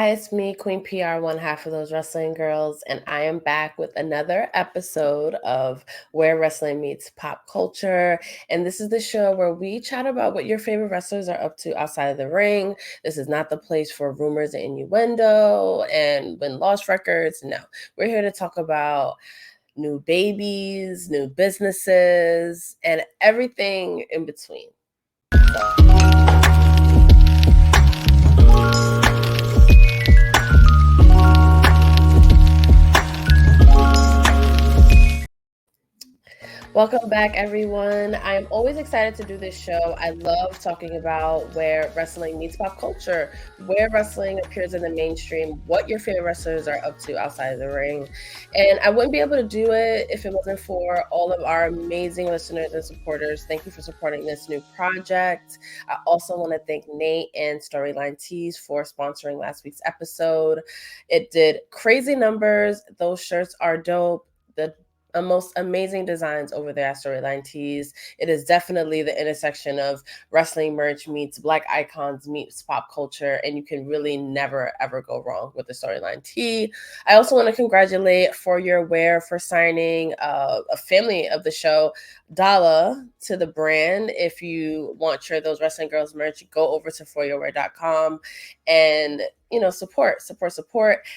Hi, it's me, Queen P.R, one half of those wrestling girls, and I am back with another episode of Where Wrestling Meets Pop Culture. And this is the show where we chat about what your favorite wrestlers are up to outside of the ring. This is not the place for rumors and innuendo and win-loss records. No, we're here to talk about new babies, new businesses, and everything in between. Welcome back, everyone. I am always excited to do this show. I love talking about where wrestling meets pop culture, where wrestling appears in the mainstream, what your favorite wrestlers are up to outside of the ring. And I wouldn't be able to do it if it wasn't for all of our amazing listeners and supporters. Thank you for supporting this new project. I also want to thank Nate and Storyline Tees for sponsoring last week's episode. It did crazy numbers. Those shirts are dope. The most amazing designs over there at Storyline Tees. It is definitely the intersection of wrestling merch meets Black icons meets pop culture, and you can really never ever go wrong with the Storyline Tee. I also want to congratulate For Your Wear for signing a family of the show, Dolla, to the brand. If you want those wrestling girls merch, go over to foryourwear.com and support.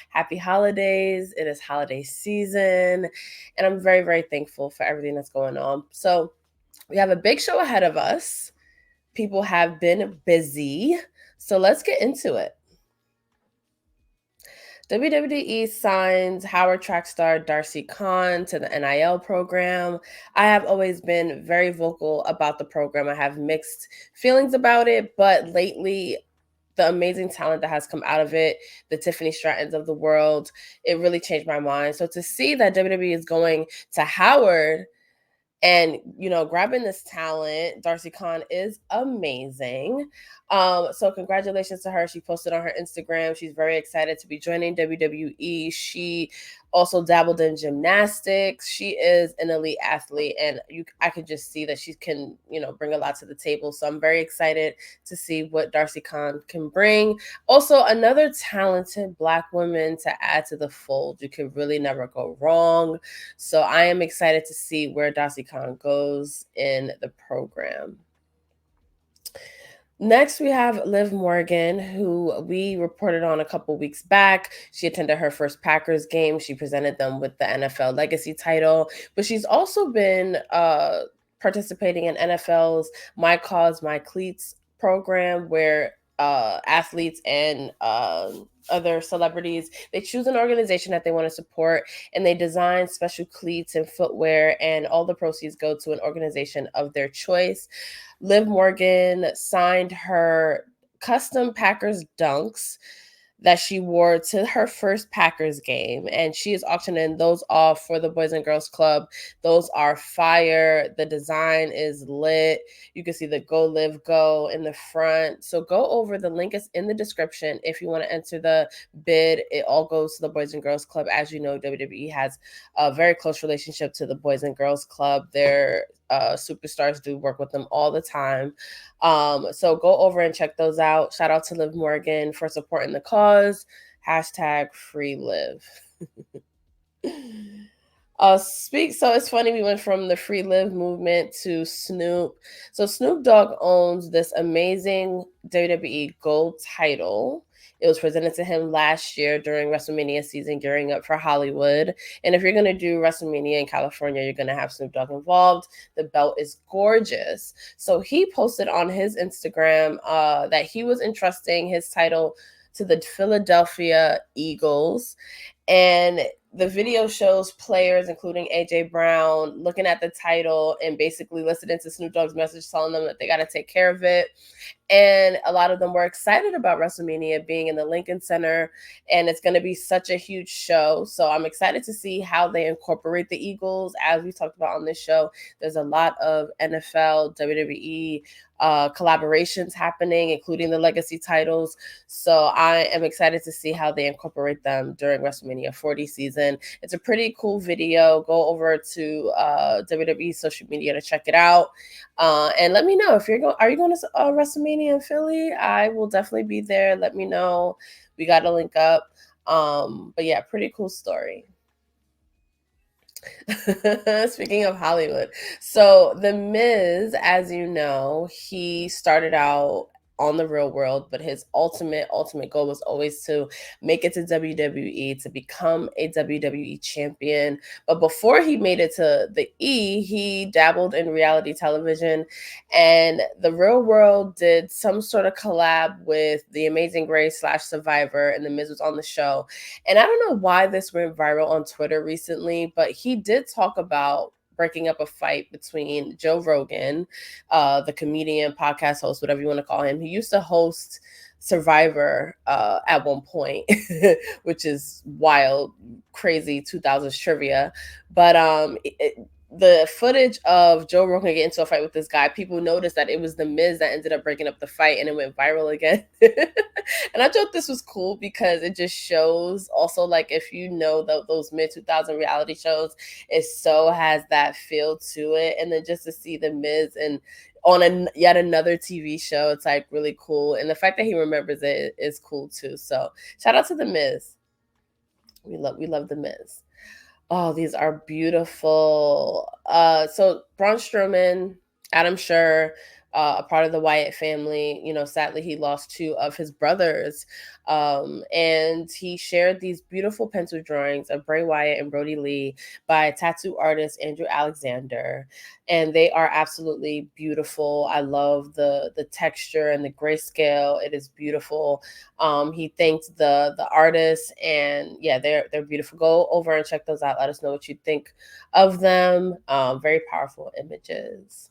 Happy holidays. It is holiday season, and I'm very, very thankful for everything that's going on. So we have a big show ahead of us. People have been busy, so let's get into it. WWE signs Howard track star Darcy Khan to the NIL program. I have always been very vocal about the program. I have mixed feelings about it, but lately, the amazing talent that has come out of it, the Tiffany Strattons of the world, it really changed my mind. So to see that WWE is going to Howard and grabbing this talent, Darcy Khan, is amazing. So congratulations to her. She posted on her Instagram she's very excited to be joining WWE. She also dabbled in gymnastics. She is an elite athlete, and I could just see that she can bring a lot to the table. So I'm very excited to see what Darcy Khan can bring. Also, another talented Black woman to add to the fold. You can really never go wrong. So I am excited to see where Darcy Khan goes in the program. Next, we have Liv Morgan, who we reported on a couple weeks back. She attended her first Packers game. She presented them with the NFL Legacy title, but she's also been participating in NFL's My Cause, My Cleats program, where athletes and other celebrities, they choose an organization that they want to support, and they design special cleats and footwear, and all the proceeds go to an organization of their choice. Liv Morgan signed her custom Packers dunks that she wore to her first Packers game, and she is auctioning those off for the Boys and Girls Club. Those are fire. The design is lit. You can see the Go Live Go in the front. So go over. The link is in the description if you want to enter the bid. It all goes to the Boys and Girls Club. As you know, WWE has a very close relationship to the Boys and Girls Club. Their superstars do work with them all the time. So go over and check those out. Shout out to Liv Morgan for supporting the cause. #FreeLiv. So it's funny, we went from the Free Liv movement to Snoop. So Snoop Dogg owns this amazing WWE Gold title. It was presented to him last year during WrestleMania season, gearing up for Hollywood. And if you're going to do WrestleMania in California, you're going to have Snoop Dogg involved. The belt is gorgeous. So he posted on his Instagram that he was entrusting his title to the Philadelphia Eagles. And the video shows players, including AJ Brown, looking at the title and basically listening to Snoop Dogg's message telling them that they got to take care of it. And a lot of them were excited about WrestleMania being in the Lincoln Center, and it's going to be such a huge show. So I'm excited to see how they incorporate the Eagles. As we talked about on this show, there's a lot of NFL, WWE collaborations happening, including the Legacy titles. So I am excited to see how they incorporate them during WrestleMania 40 season. And it's a pretty cool video. Go over to WWE social media to check it out. And let me know if you're going. Are you going to WrestleMania in Philly? I will definitely be there. Let me know. We got to link up. But yeah, pretty cool story. Speaking of Hollywood, so The Miz, as you know, he started out on the Real World, but his ultimate goal was always to make it to WWE, to become a WWE champion. But before he made it to the E, he dabbled in reality television, and the Real World did some sort of collab with The Amazing Race / Survivor, and The Miz was on the show. And I don't know why this went viral on Twitter recently, but he did talk about breaking up a fight between Joe Rogan, the comedian, podcast host, whatever you want to call him. He used to host Survivor at one point, which is wild, crazy 2000s trivia. But the footage of Joe Rogan getting into a fight with this guy, people noticed that it was The Miz that ended up breaking up the fight, and it went viral again. And I thought this was cool because it just shows also, like, if you know those mid 2000 reality shows, it so has that feel to it. And then just to see The Miz and on yet another TV show, it's like really cool. And the fact that he remembers it is cool too. So shout out to The Miz. We love The Miz. Oh, these are beautiful. So Braun Strowman, Adam Scher, a part of the Wyatt family. You know, sadly, he lost two of his brothers. And he shared these beautiful pencil drawings of Bray Wyatt and Brody Lee by tattoo artist Andrew Alexander. And they are absolutely beautiful. I love the texture and the grayscale. It is beautiful. He thanked the artists, and yeah, they're beautiful. Go over and check those out. Let us know what you think of them. Very powerful images.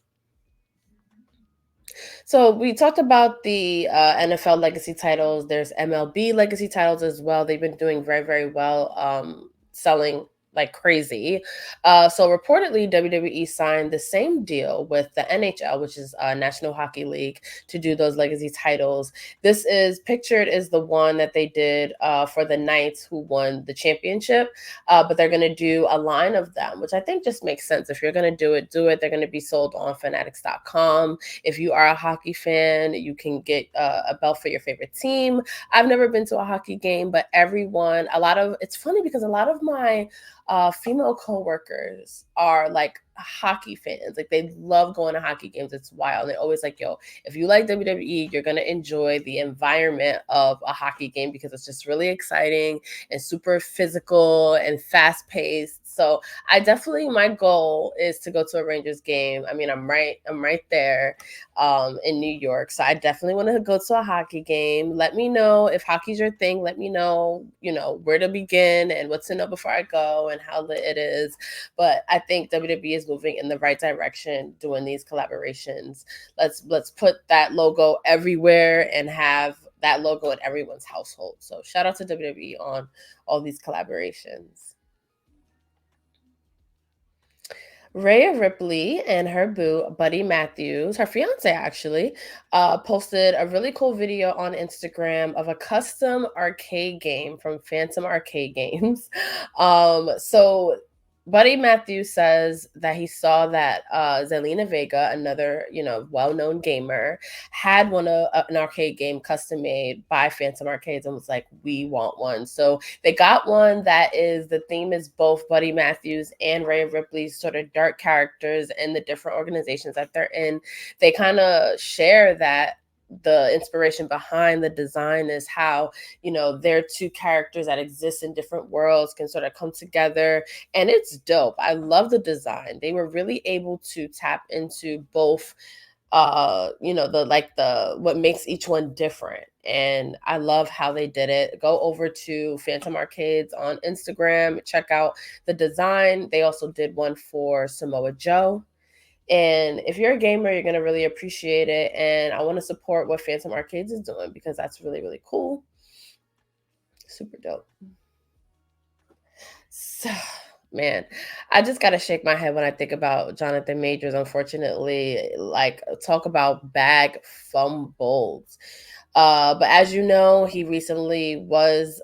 So we talked about the NFL legacy titles. There's MLB legacy titles as well. They've been doing very, very well, selling like crazy. So reportedly, WWE signed the same deal with the NHL, which is National Hockey League, to do those legacy titles. This is pictured as the one that they did for the Knights, who won the championship. But they're going to do a line of them, which I think just makes sense. If you're going to do it, do it. They're going to be sold on fanatics.com. If you are a hockey fan, you can get a belt for your favorite team. I've never been to a hockey game, but it's funny because a lot of my female coworkers are like hockey fans. Like, they love going to hockey games. It's wild. They're always like, yo, if you like WWE, you're going to enjoy the environment of a hockey game because it's just really exciting and super physical and fast paced. So my goal is to go to a Rangers game. I mean, I'm right there in New York. So I definitely want to go to a hockey game. Let me know if hockey's your thing. Let me know, where to begin and what to know before I go and how lit it is. But I think WWE is moving in the right direction doing these collaborations. Let's put that logo everywhere and have that logo in everyone's household. So shout out to WWE on all these collaborations. Rhea Ripley and her boo, Buddy Matthews, her fiance actually, posted a really cool video on Instagram of a custom arcade game from Phantom Arcade Games. So Buddy Matthews says that he saw that Zelina Vega, another well-known gamer, had an arcade game custom made by Phantom Arcades and was like, we want one. So they got one the theme is both Buddy Matthews and Rhea Ripley's sort of dark characters and the different organizations that they're in. They kind of share that the inspiration behind the design is how their two characters that exist in different worlds can sort of come together, and it's dope. I love the design. They were really able to tap into both what makes each one different, and I love how they did it. Go over to Phantom Arcades on Instagram, check out the design. They also did one for Samoa Joe. And if you're a gamer, you're going to really appreciate it. And I want to support what Phantom Arcades is doing because that's really, really cool. Super dope. So, man, I just got to shake my head when I think about Jonathan Majors, unfortunately. Like, talk about bag fumbles. But as you know, he recently was,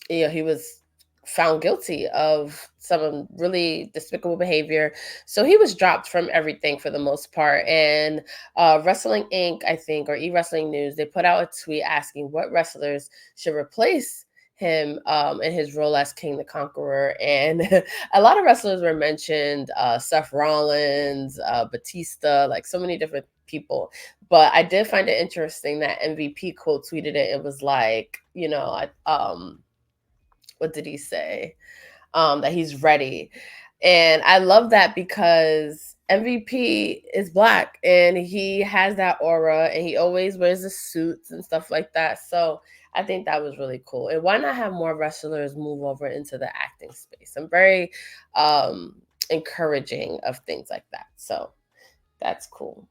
he was found guilty of some really despicable behavior. So he was dropped from everything for the most part. And Wrestling Inc., I think, or E-Wrestling News, they put out a tweet asking what wrestlers should replace him in his role as King the Conqueror. And a lot of wrestlers were mentioned, Seth Rollins, Batista, like so many different people. But I did find it interesting that MVP quote tweeted it. It was like, what did he say? That he's ready. And I love that because MVP is Black and he has that aura and he always wears the suits and stuff like that. So I think that was really cool. And why not have more wrestlers move over into the acting space? I'm very encouraging of things like that. So that's cool.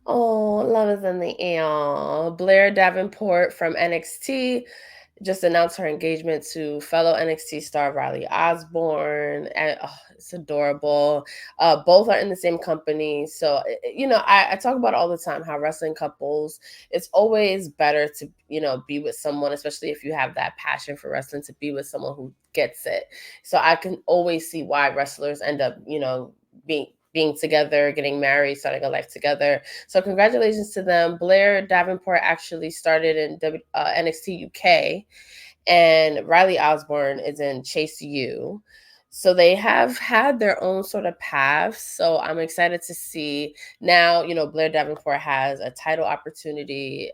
Oh, love is in the air. Blair Davenport from NXT just announced her engagement to fellow NXT star Riley Osborne, and it's adorable. Both are in the same company, so I talk about all the time how wrestling couples. It's always better to be with someone, especially if you have that passion for wrestling, to be with someone who gets it. So I can always see why wrestlers end up being together, getting married, starting a life together. So congratulations to them. Blair Davenport actually started in NXT UK, and Riley Osborne is in Chase U. So they have had their own sort of paths. So I'm excited to see now, Blair Davenport has a title opportunity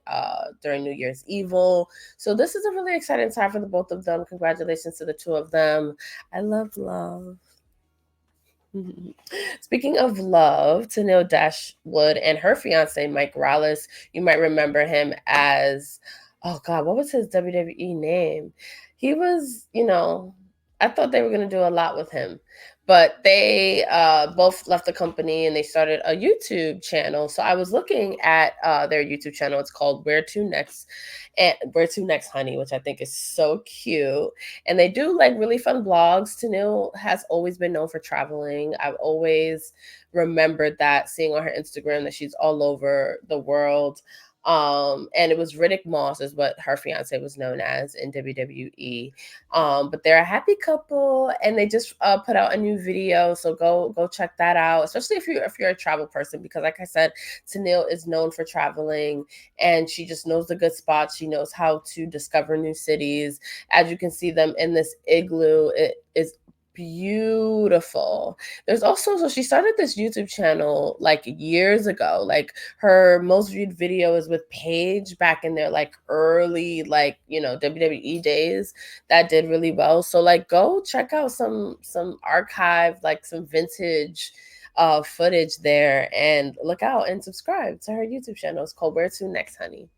during New Year's Evil. So this is a really exciting time for the both of them. Congratulations to the two of them. I love love. Speaking of love, Tennille Dashwood and her fiance, Mike Rallis, you might remember him as, oh God, what was his WWE name? He was, I thought they were going to do a lot with him, but they both left the company and they started a YouTube channel. So I was looking at their YouTube channel. It's called Where to Next, and Where to Next Honey, which I think is so cute. And they do like really fun vlogs. Tennille has always been known for traveling. I've always remembered that, seeing on her Instagram that she's all over the world. And it was Riddick Moss is what her fiance was known as in WWE. But they're a happy couple and they just put out a new video. So go check that out, especially if you're a travel person, because like I said, Tennille is known for traveling and she just knows the good spots. She knows how to discover new cities. As you can see them in this igloo, it is beautiful. There's also, so she started this YouTube channel like years ago. Like her most viewed video is with Paige back in their like early WWE days that did really well. So like go check out some archive, like some vintage footage there, and look out and subscribe to her YouTube channel. It's called Where to Next Honey.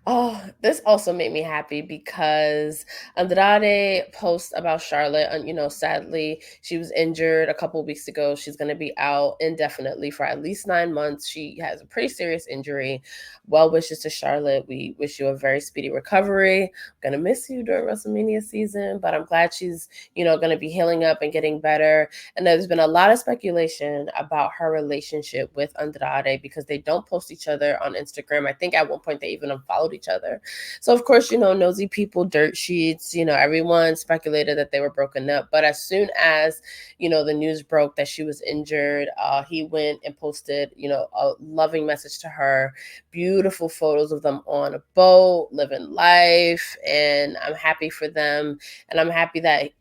Oh, this also made me happy because Andrade Post about Charlotte. And, sadly, she was injured a couple weeks ago. She's going to be out indefinitely for at least 9 months. She has a pretty serious injury. Well wishes to Charlotte. We wish you a very speedy recovery. I'm going to miss you during WrestleMania season, but I'm glad she's, going to be healing up and getting better. And there's been a lot of speculation about her relationship with Andrade because they don't post each other on Instagram. I think at one point they even unfollowed each other. So of course, nosy people, dirt sheets, everyone speculated that they were broken up. But as soon as, the news broke that she was injured, he went and posted, a loving message to her, beautiful photos of them on a boat, living life. And I'm happy for them. And I'm happy that,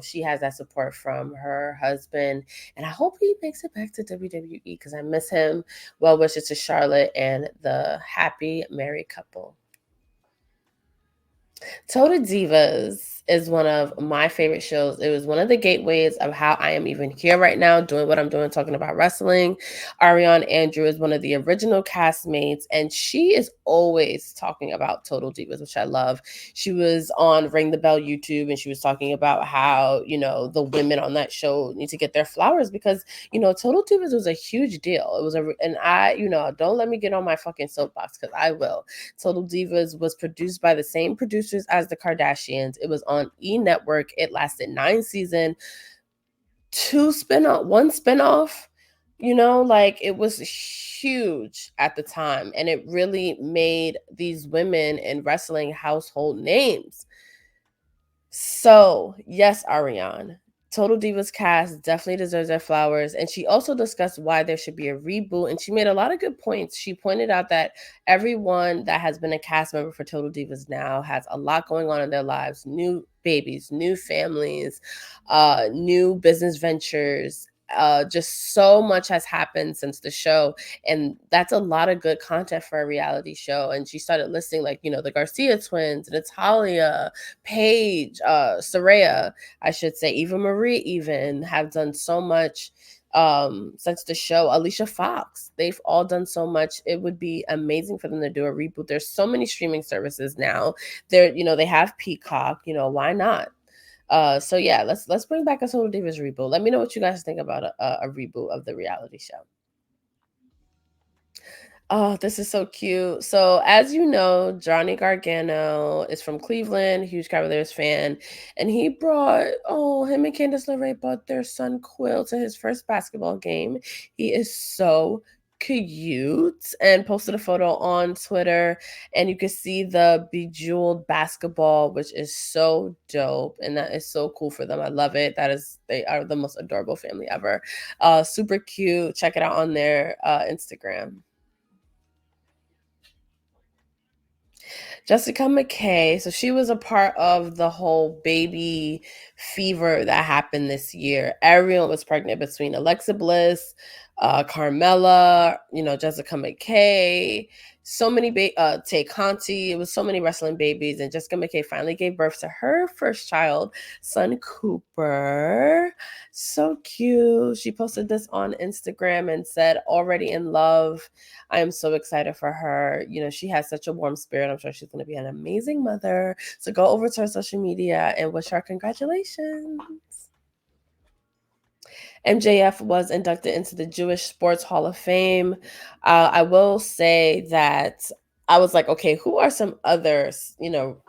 she has that support from her husband. And I hope he makes it back to WWE because I miss him. Well wishes to Charlotte and the happy married couple. Total Divas is one of my favorite shows. It was one of the gateways of how I am even here right now, doing what I'm doing, talking about wrestling. Ariane Andrew is one of the original castmates, and she is always talking about Total Divas, which I love. She was on Ring the Bell YouTube, and she was talking about how, the women on that show need to get their flowers because, Total Divas was a huge deal. It was and I, don't let me get on my fucking soapbox because I will. Total Divas was produced by the same producers as the Kardashians. It was on E! Network. It lasted 9 seasons, one spinoff. You know, like it was huge at the time, and it really made these women in wrestling household names. So, yes, Ariane, Total Divas cast definitely deserves their flowers. And she also discussed why there should be a reboot. And she made a lot of good points. She pointed out that everyone that has been a cast member for Total Divas now has a lot going on in their lives, new babies, new families, new business ventures. Just so much has happened since the show, and that's a lot of good content for a reality show. And she started listing, like, you know, the Garcia twins, Natalia, Paige, Soraya, I should say, Eva Marie, even have done so much since the show. Alicia Fox, they've all done so much. It would be amazing for them to do a reboot. There's so many streaming services now. They're, you know, they have Peacock, you know, why not? So yeah, let's bring back a Total Divas reboot. Let me know what you guys think about a reboot of the reality show. Oh, this is so cute. So, as you know, Johnny Gargano is from Cleveland, huge Cavaliers fan, and he brought, oh, him and Candice LeRae brought their son Quill to his first basketball game. He is so cute and posted a photo on Twitter, and you can see the bejeweled basketball, which is so dope, and that is so cool for them. I love it. They are the most adorable family ever. Super cute. Check it out on their Instagram. Jessica McKay, so she was a part of the whole baby fever that happened this year. Everyone was pregnant between Alexa Bliss, Carmella, you know, Jessica McKay, so many Tay Conti. It was so many wrestling babies, and Jessica McKay finally gave birth to her first child, son Cooper. So cute. She posted this on Instagram and said, "Already in love." I am so excited for her. You know, she has such a warm spirit. I'm sure she's going to be an amazing mother. So go over to her social media and wish her congratulations. MJF was inducted into the Jewish Sports Hall of Fame. I will say that I was like, okay, who are some others, you know,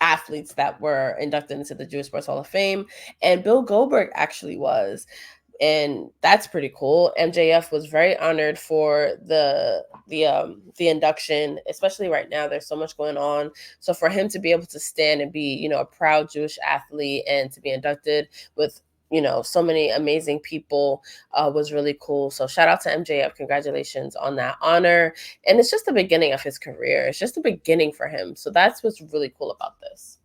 athletes that were inducted into the Jewish Sports Hall of Fame? And Bill Goldberg actually was, and that's pretty cool. MJF was very honored for the induction, especially right now. There's so much going on, so for him to be able to stand and be, you know, a proud Jewish athlete and to be inducted with, you know, so many amazing people was really cool. So shout out to MJF, congratulations on that honor. And it's just the beginning of his career. It's just the beginning for him. So that's what's really cool about this.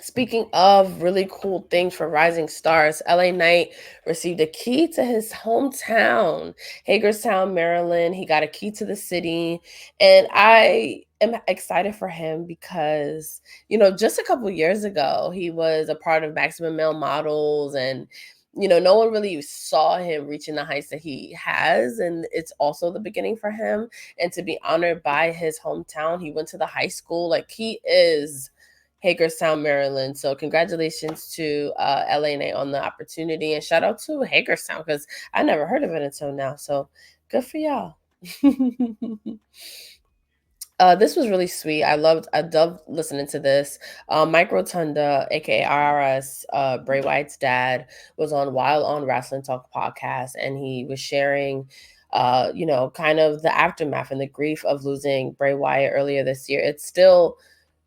Speaking of really cool things for rising stars, LA Knight received a key to his hometown, Hagerstown, Maryland. He got a key to the city, and I am excited for him because, you know, just a couple years ago, he was a part of Maximum Male Models, and you know, no one really saw him reaching the heights that he has, and it's also the beginning for him. And to be honored by his hometown, he went to the high school, like he is Hagerstown, Maryland. So congratulations to LA on the opportunity, and shout out to Hagerstown because I never heard of it until now. So good for y'all. This was really sweet. I loved listening to this. Mike Rotunda, aka RRS, Bray Wyatt's dad, was on Wild on Wrestling Talk podcast, and he was sharing you know, kind of the aftermath and the grief of losing Bray Wyatt earlier this year. It's still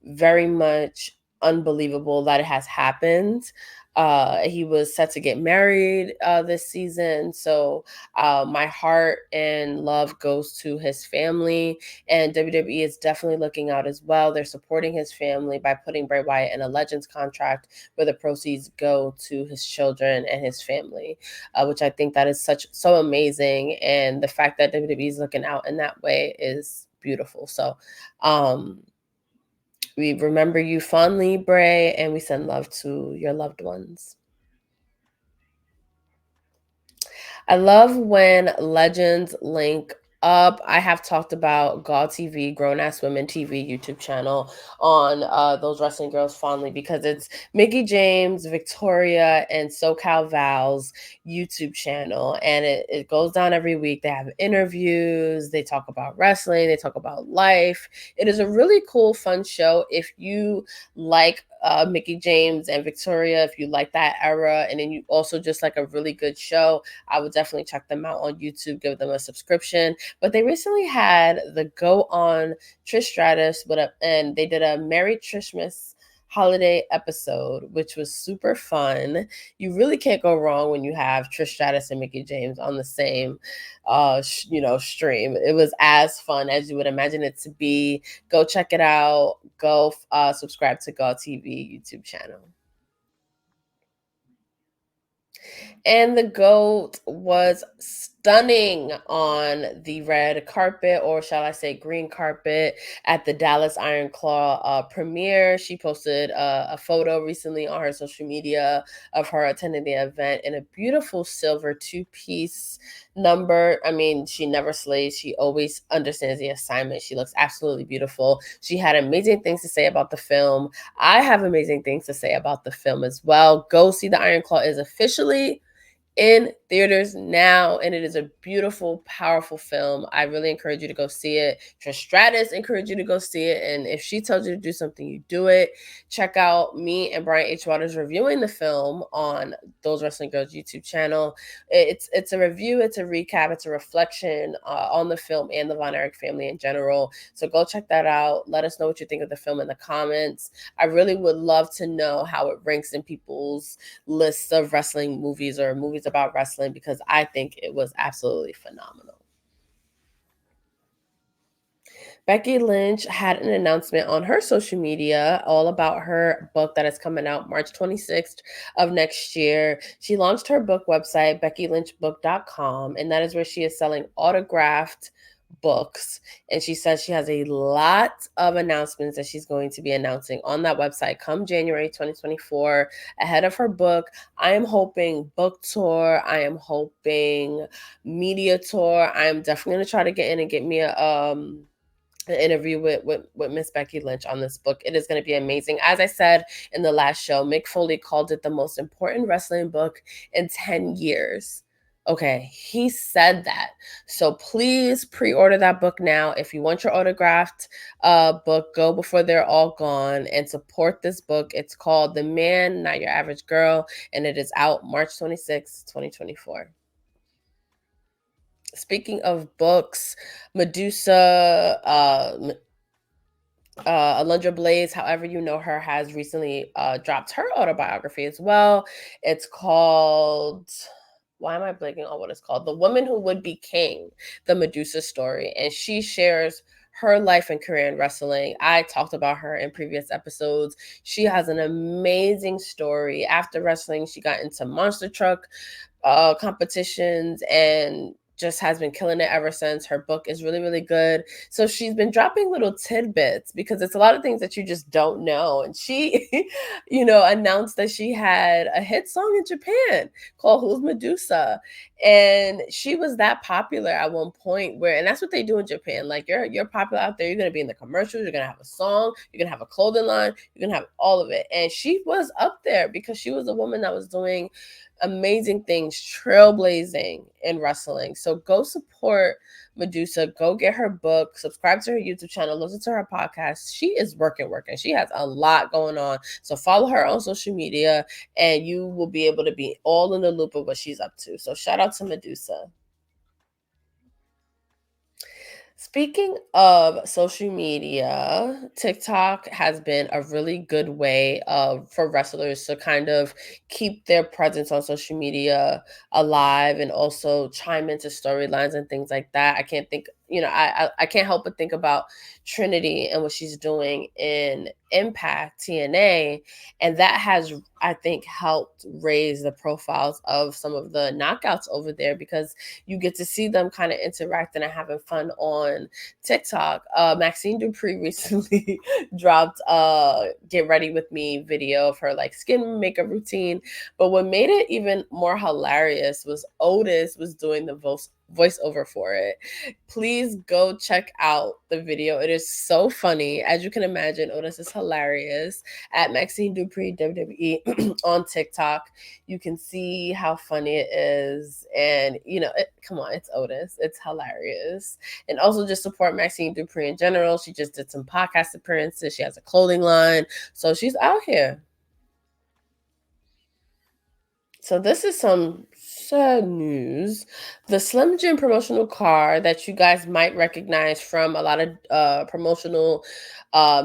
very much unbelievable that it has happened. He was set to get married this season. So my heart and love goes to his family. And WWE is definitely looking out as well. They're supporting his family by putting Bray Wyatt in a Legends contract where the proceeds go to his children and his family, which I think that is so amazing. And the fact that WWE is looking out in that way is beautiful. So we remember you fondly, Bray, and we send love to your loved ones. I love when legends link up. I have talked about GAW TV, Grown Ass Women TV YouTube channel on those wrestling girls fondly because it's Mickey James, Victoria, and SoCal Val's YouTube channel. And it goes down every week. They have interviews, they talk about wrestling, they talk about life. It is a really cool, fun show. If you like Mickey James and Victoria, if you like that era, and then you also just like a really good show, I would definitely check them out on YouTube, give them a subscription. But they recently had the Go On Trish Stratus and they did a Merry Trishmas holiday episode, which was super fun. You really can't go wrong when you have Trish Stratus and Mickey James on the same stream. It was as fun as you would imagine it to be. Go check it out. Go subscribe to Go TV YouTube channel. And the GOAT was stunning on the red carpet, or shall I say green carpet, at the Dallas Iron Claw premiere. She posted a photo recently on her social media of her attending the event in a beautiful silver two-piece number. I mean, she never slays. She always understands the assignment. She looks absolutely beautiful. She had amazing things to say about the film. I have amazing things to say about the film as well. Go see The Iron Claw is officially in theaters now, and it is a beautiful, powerful film. I really encourage you to go see it. Trish Stratus encourage you to go see it, and if she tells you to do something, you do it. Check out me and Brian H. Waters reviewing the film on Those Wrestling Girls YouTube channel. It's a review, it's a recap, it's a reflection on the film and the Von Erich family in general. So go check that out. Let us know what you think of the film in the comments. I really would love to know how it ranks in people's lists of wrestling movies or movies about wrestling, because I think it was absolutely phenomenal. Becky Lynch had an announcement on her social media all about her book that is coming out March 26th of next year. She launched her book website, beckylynchbook.com, and that is where she is selling autographed books. And she says she has a lot of announcements that she's going to be announcing on that website come January 2024 ahead of her book. I am hoping book tour. I am hoping media tour. I am definitely going to try to get in and get me an interview with Miss Becky Lynch on this book. It is going to be amazing. As I said in the last show, Mick Foley called it the most important wrestling book in 10 years. Okay, he said that. So please pre-order that book now. If you want your autographed book, go before they're all gone and support this book. It's called The Man, Not Your Average Girl, and it is out March 26, 2024. Speaking of books, Medusa, Alundra Blaze, however you know her, has recently dropped her autobiography as well. It's called, why am I blanking on what it's called? The Woman Who Would Be King, the Medusa story. And she shares her life and career in wrestling. I talked about her in previous episodes. She has an amazing story. After wrestling, she got into monster truck competitions and just has been killing it ever since. Her book is really, really good. So she's been dropping little tidbits because it's a lot of things that you just don't know. And she, announced that she had a hit song in Japan called Who's Medusa. And she was that popular at one point and that's what they do in Japan. Like you're popular out there. You're going to be in the commercials. You're going to have a song. You're going to have a clothing line. You're going to have all of it. And she was up there because she was a woman that was doing amazing things, trailblazing in wrestling. So go support Medusa, go get her book, subscribe to her YouTube channel, listen to her podcast. She is working. She has a lot going on. So follow her on social media and you will be able to be all in the loop of what she's up to. So shout out to Medusa. Speaking of social media, TikTok has been a really good way for wrestlers to kind of keep their presence on social media alive and also chime into storylines and things like that. I can't think, I can't help but think about Trinity and what she's doing in Impact TNA. And that has, I think, helped raise the profiles of some of the knockouts over there because you get to see them kind of interacting and having fun on TikTok. Maxine Dupree recently dropped Get Ready With Me video of her like skin makeup routine. But what made it even more hilarious was Otis was doing the voiceover for it. Please go check out the video. It is so funny. As you can imagine, Otis is hilarious. At Maxine Dupree WWE on TikTok, you can see how funny it is. And, come on, it's Otis. It's hilarious. And also just support Maxine Dupree in general. She just did some podcast appearances. She has a clothing line. So she's out here. So this is some sad news. The Slim Jim promotional car that you guys might recognize from a lot of promotional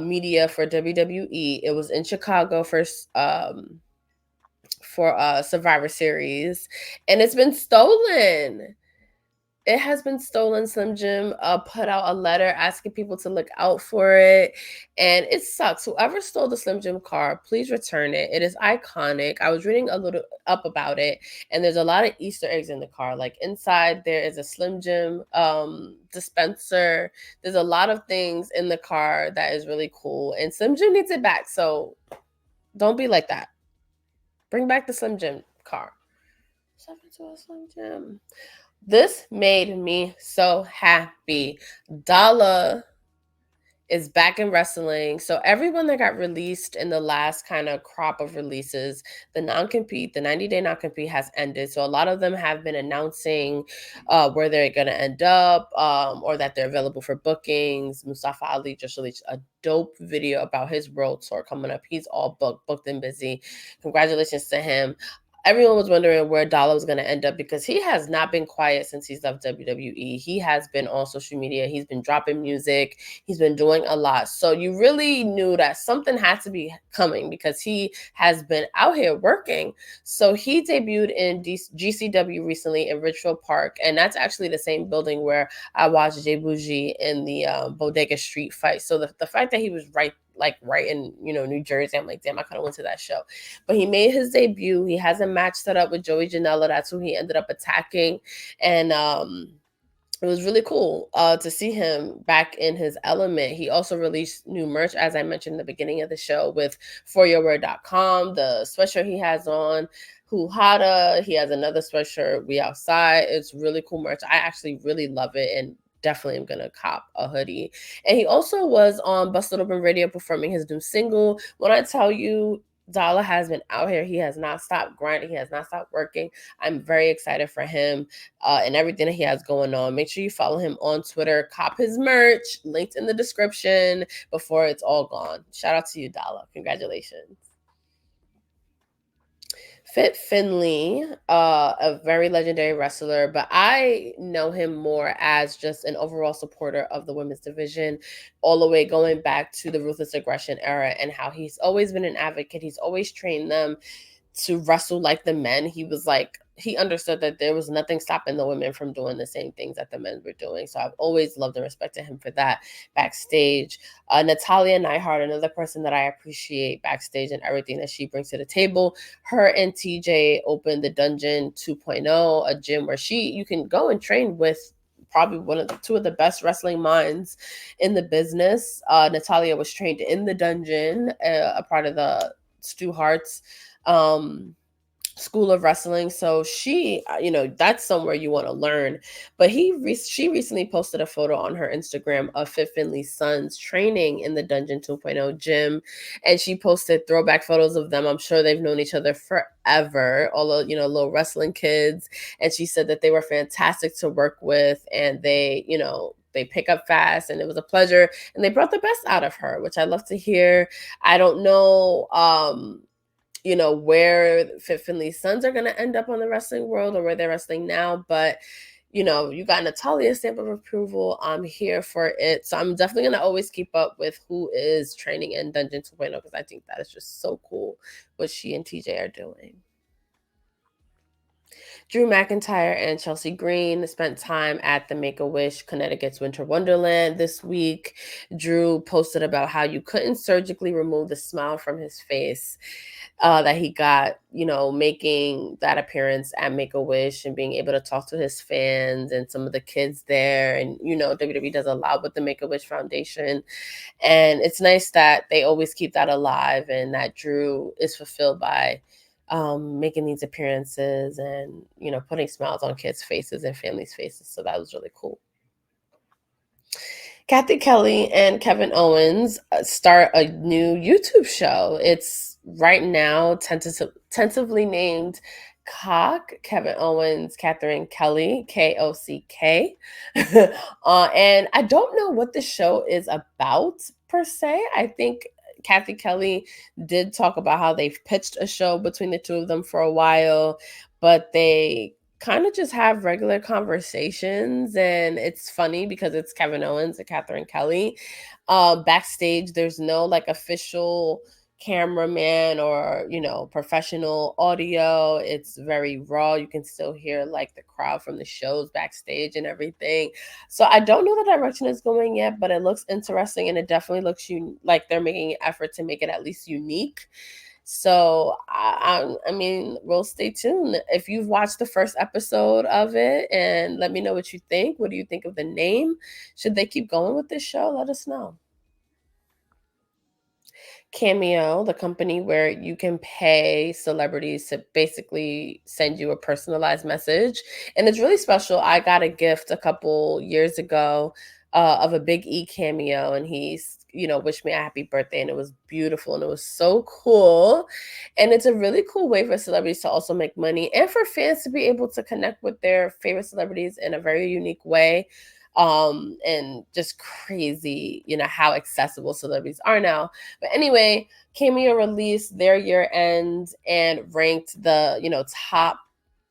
media for WWE. It was in Chicago for Survivor Series, and it's been stolen. It has been stolen. Slim Jim put out a letter asking people to look out for it, and it sucks. Whoever stole the Slim Jim car, please return it. It is iconic. I was reading a little up about it, and there's a lot of Easter eggs in the car. Like inside, there is a Slim Jim dispenser. There's a lot of things in the car that is really cool, and Slim Jim needs it back. So don't be like that. Bring back the Slim Jim car. Step into a Slim Jim. This made me so happy. Dolla is back in wrestling. So everyone that got released in the last kind of crop of releases, the 90-day non-compete has ended. So a lot of them have been announcing where they're going to end up or that they're available for bookings. Mustafa Ali just released a dope video about his world tour coming up. He's all booked and busy. Congratulations to him. Everyone was wondering where Dolla was going to end up because he has not been quiet since he's left WWE. He has been on social media. He's been dropping music. He's been doing a lot. So you really knew that something had to be coming because he has been out here working. So he debuted in GCW recently in Ridgefield Park. And that's actually the same building where I watched Jay Bougie in the Bodega Street fight. So the fact that he was right in, New Jersey, I'm like, damn, I kind of went to that show. But he made his debut. He has a match set up with Joey Janela. That's who he ended up attacking. And it was really cool to see him back in his element. He also released new merch, as I mentioned in the beginning of the show, with foryourword.com, the sweatshirt he has on. Huhada, he has another sweatshirt, We Outside. It's really cool merch. I actually really love it, and definitely am gonna cop a hoodie. And he also was on Busted Open Radio performing his new single. When I tell you Dolla has been out here, he has not stopped grinding, he has not stopped working. I'm very excited for him and everything that he has going on. Make sure you follow him on Twitter, cop his merch, linked in the description before it's all gone. Shout out to you, Dolla. Congratulations. Fit Finlay, a very legendary wrestler, but I know him more as just an overall supporter of the women's division, all the way going back to the Ruthless Aggression era and how he's always been an advocate. He's always trained them to wrestle like the men. He understood that there was nothing stopping the women from doing the same things that the men were doing. So I've always loved and respected him for that backstage. Natalia Neihart, another person that I appreciate backstage and everything that she brings to the table. Her and TJ opened the Dungeon 2.0, a gym where you can go and train with probably two of the best wrestling minds in the business. Natalia was trained in the Dungeon, a part of the Stu Hart's School of Wrestling. So she, that's somewhere you want to learn. But she recently posted a photo on her Instagram of Fit Finlay's sons training in the Dungeon 2.0 gym. And she posted throwback photos of them. I'm sure they've known each other forever, all the, little wrestling kids. And she said that they were fantastic to work with, and they pick up fast, and it was a pleasure. And they brought the best out of her, which I love to hear. I don't know, where Fit Finlay's sons are going to end up on the wrestling world or where they're wrestling now. But, you got Natalia's stamp of approval. I'm here for it. So I'm definitely going to always keep up with who is training in Dungeon 2.0 because I think that is just so cool what she and TJ are doing. Drew McIntyre and Chelsea Green spent time at the Make-A-Wish Connecticut's Winter Wonderland this week. Drew posted about how you couldn't surgically remove the smile from his face that he got, making that appearance at Make-A-Wish and being able to talk to his fans and some of the kids there. And, WWE does a lot with the Make-A-Wish Foundation. And it's nice that they always keep that alive and that Drew is fulfilled by making these appearances and, putting smiles on kids' faces and families' faces. So that was really cool. Kathy Kelly and Kevin Owens start a new YouTube show. It's right now tentatively named Cock, Kevin Owens, Catherine Kelly, Kock. And I don't know what the show is about per se. I think Kathy Kelly did talk about how they've pitched a show between the two of them for a while, but they kind of just have regular conversations, and it's funny because it's Kevin Owens and Catherine Kelly. Backstage, there's no like official cameraman or professional audio. It's very raw. You can still hear like the crowd from the shows backstage and everything. So I don't know the direction it's going yet, but it looks interesting, and it definitely looks like they're making an effort to make it at least unique. So I mean, we'll stay tuned. If you've watched the first episode of it, and let me know what you think. What do you think of the name? Should they keep going with this show? Let us know. Cameo, the company where you can pay celebrities to basically send you a personalized message. And it's really special. I got a gift a couple years ago of a Big E cameo, and he's, wished me a happy birthday, and it was beautiful and it was so cool. And it's a really cool way for celebrities to also make money and for fans to be able to connect with their favorite celebrities in a very unique way. And just crazy, how accessible celebrities are now. But anyway, Cameo released their year end and ranked the, top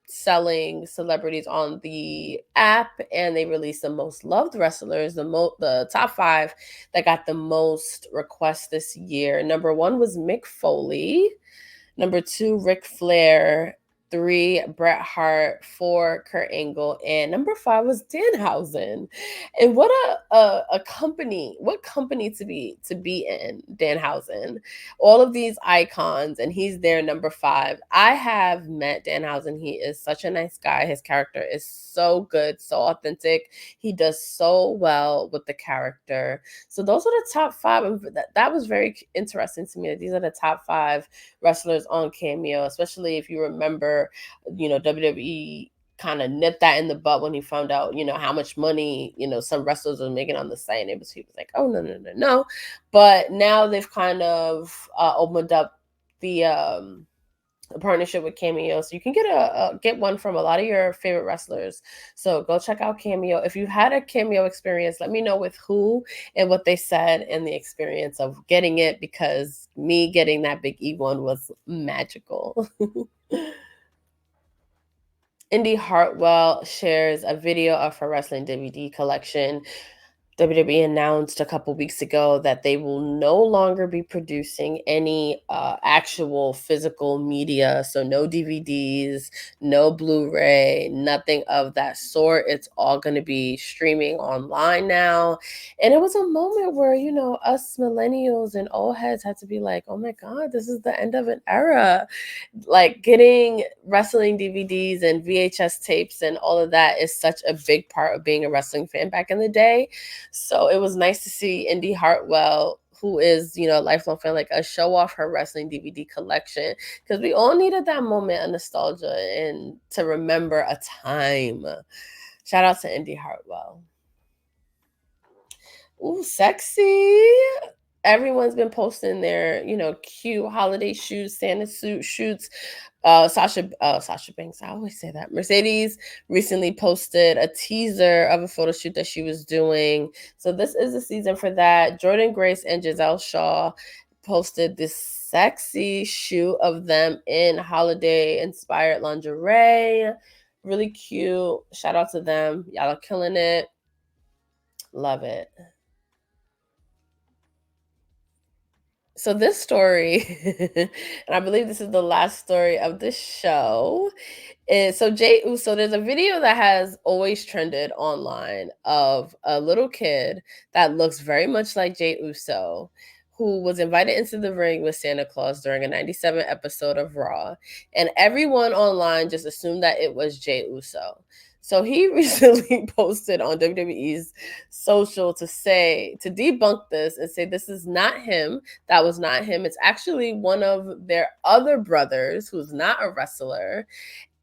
selling celebrities on the app, and they released the most loved wrestlers, the top 5 that got the most requests this year. Number 1 was Mick Foley. Number 2, Ric Flair. 3, Bret Hart. 4, Kurt Angle. And number 5 was Danhausen. And what a company, what company to be in, Danhausen. All of these icons, and he's there, number 5. I have met Danhausen. He is such a nice guy. His character is so good, so authentic. He does so well with the character. So those are the top 5. And that was very interesting to me. These are the top 5 wrestlers on Cameo, especially if you remember, WWE kind of nipped that in the butt when he found out, how much money, some wrestlers were making on the site. And he was like, oh, no, no, no, no. But now they've kind of opened up the partnership with Cameo, so you can get one from a lot of your favorite wrestlers. So go check out Cameo. If you had a Cameo experience, let me know with who and what they said and the experience of getting it, because me getting that Big E one was magical. Indy Hartwell shares a video of her wrestling DVD collection. WWE announced a couple weeks ago that they will no longer be producing any actual physical media. So no DVDs, no Blu-ray, nothing of that sort. It's all going to be streaming online now. And it was a moment where, us millennials and old heads had to be like, oh my God, this is the end of an era. Like getting wrestling DVDs and VHS tapes and all of that is such a big part of being a wrestling fan back in the day. So it was nice to see Indy Hartwell, who is, a lifelong fan like us, show off her wrestling DVD collection, because we all needed that moment of nostalgia and to remember a time. Shout out to Indy Hartwell. Ooh, sexy. Everyone's been posting their, cute holiday shoots, Santa suit shoots. Sasha Banks, I always say that. Mercedes recently posted a teaser of a photo shoot that she was doing. So this is the season for that. Jordan Grace and Giselle Shaw posted this sexy shoot of them in holiday inspired lingerie. Really cute. Shout out to them. Y'all are killing it. Love it. So this story, and I believe this is the last story of the show, is so Jey Uso. There's a video that has always trended online of a little kid that looks very much like Jey Uso, who was invited into the ring with Santa Claus during a 97 episode of Raw. And everyone online just assumed that it was Jey Uso. So he recently posted on WWE's social to debunk this and say this is not him. That was not him. It's actually one of their other brothers who's not a wrestler.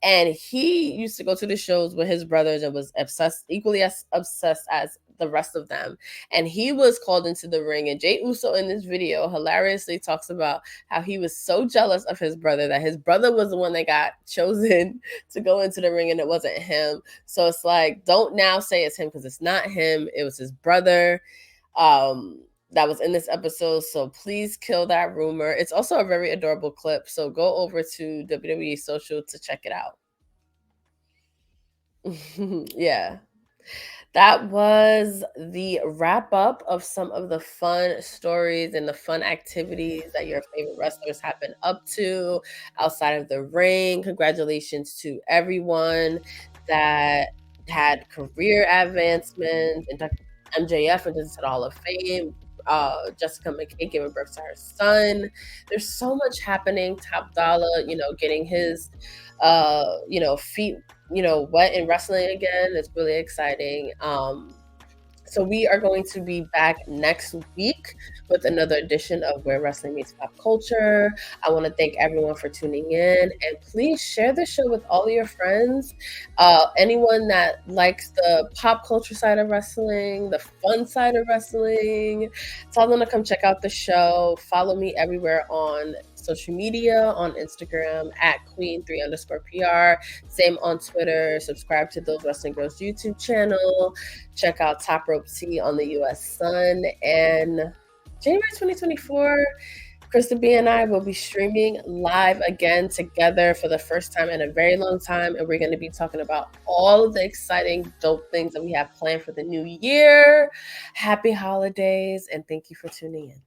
And he used to go to the shows with his brothers and was equally as obsessed as the rest of them. And he was called into the ring. And Jey Uso in this video hilariously talks about how he was so jealous of his brother that his brother was the one that got chosen to go into the ring and it wasn't him. So it's like, don't now say it's him because it's not him. It was his brother. That was in this episode. So please kill that rumor. It's also a very adorable clip. So go over to WWE social to check it out. Yeah. That was the wrap up of some of the fun stories and the fun activities that your favorite wrestlers have been up to outside of the ring. Congratulations to everyone that had career advancements, and MJF into the Hall of Fame. Jessica McKay giving birth to her son. There's so much happening. Top Dollar, getting his, feet, wet in wrestling again. It's really exciting. So we are going to be back next week with another edition of Where Wrestling Meets Pop Culture. I want to thank everyone for tuning in, and please share the show with all of your friends. Anyone that likes the pop culture side of wrestling, the fun side of wrestling, tell them to come check out the show. Follow me everywhere on social media, on Instagram at Queen3_PR. Same on Twitter. Subscribe to Those Wrestling Girls YouTube channel. Check out Top Rope Tea on the US Sun. And January 2024, Krista B and I will be streaming live again together for the first time in a very long time. And we're going to be talking about all of the exciting, dope things that we have planned for the new year. Happy holidays, and thank you for tuning in.